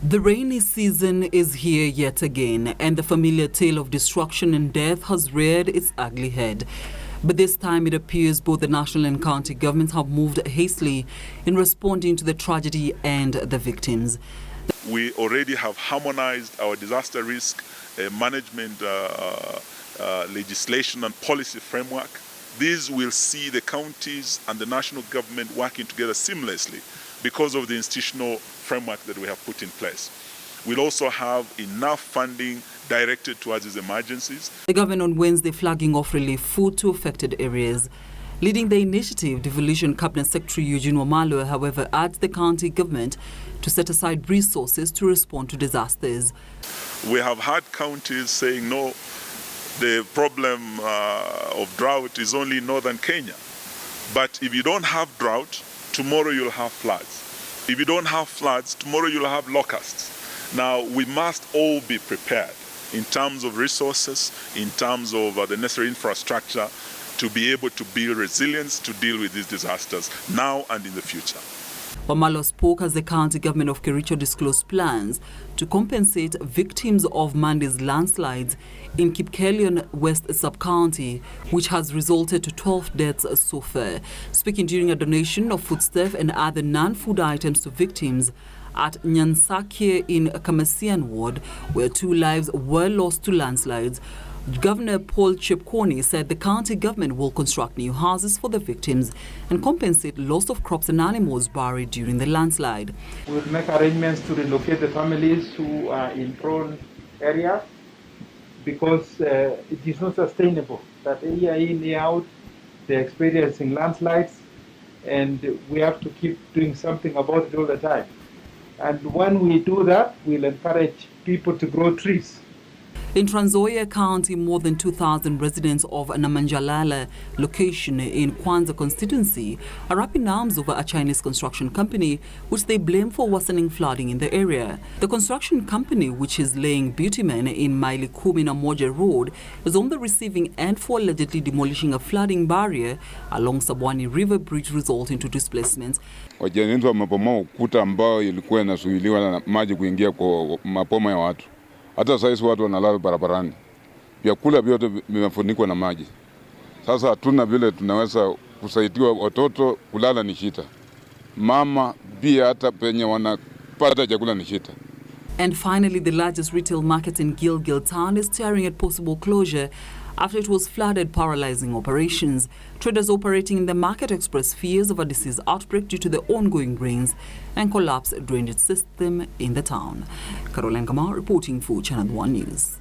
The rainy season is here yet again, and the familiar tale of destruction and death has reared its ugly head. But this time it appears both the national and county governments have moved hastily in responding to the tragedy and the victims. We already have harmonized our disaster risk management legislation and policy framework. These will see the counties and the national government working together seamlessly because of the institutional framework that we have put in place. We'll also have enough funding directed towards these emergencies. The government on Wednesday flagging off relief food to affected areas. Leading the initiative, Devolution Cabinet Secretary Eugene Wamalwa, however, urged the county government to set aside resources to respond to disasters. We have had counties saying, no, the problem of drought is only in northern Kenya. But if you don't have drought, tomorrow you'll have floods. If you don't have floods, tomorrow you'll have locusts. Now, we must all be prepared in terms of resources, in terms of the necessary infrastructure to be able to build resilience to deal with these disasters now and in the future. Wamalwa spoke as the county government of Kericho disclosed plans to compensate victims of Monday's landslides in Kipkelion West Sub-County, which has resulted to 12 deaths so far. Speaking during a donation of foodstuff and other non-food items to victims at Nyansakye in Kamasian Ward, where 2 lives were lost to landslides, Governor Paul Chepkwony said the county government will construct new houses for the victims and compensate loss of crops and animals buried during the landslide. We will make arrangements to relocate the families who are in prone areas because it is not sustainable that year in, year out, they're experiencing landslides, and we have to keep doing something about it all the time. And when we do that, we'll encourage people to grow trees. In Trans Nzoia County, more than 2,000 residents of Namanjalala location in Kwanza constituency are up in arms over a Chinese construction company which they blame for worsening flooding in the area. The construction company, which is laying bitumen in Maili Kumi na Moja Road, is on the receiving end for allegedly demolishing a flooding barrier along Sabwani River Bridge, resulting to displacements. Wajenzi wamebomoa ukuta ambao ilikuwa inasuiliwa na maji kuingia kwa mapoma ya watu. Hata sasa watu wanalala barabarani. Vyakula vyote vimefunikwa na maji. Sasa hatuna vile tunaweza kusaidia watoto, kulala ni shida. Mama pia hata penye wanapata chakula ni shida. And finally, the largest retail market in Gilgil town is staring at possible closure after it was flooded, paralyzing operations. Traders operating in the market expressed fears of a disease outbreak due to the ongoing rains and collapsed drainage system in the town. Caroline Kamau reporting for Channel 1 News.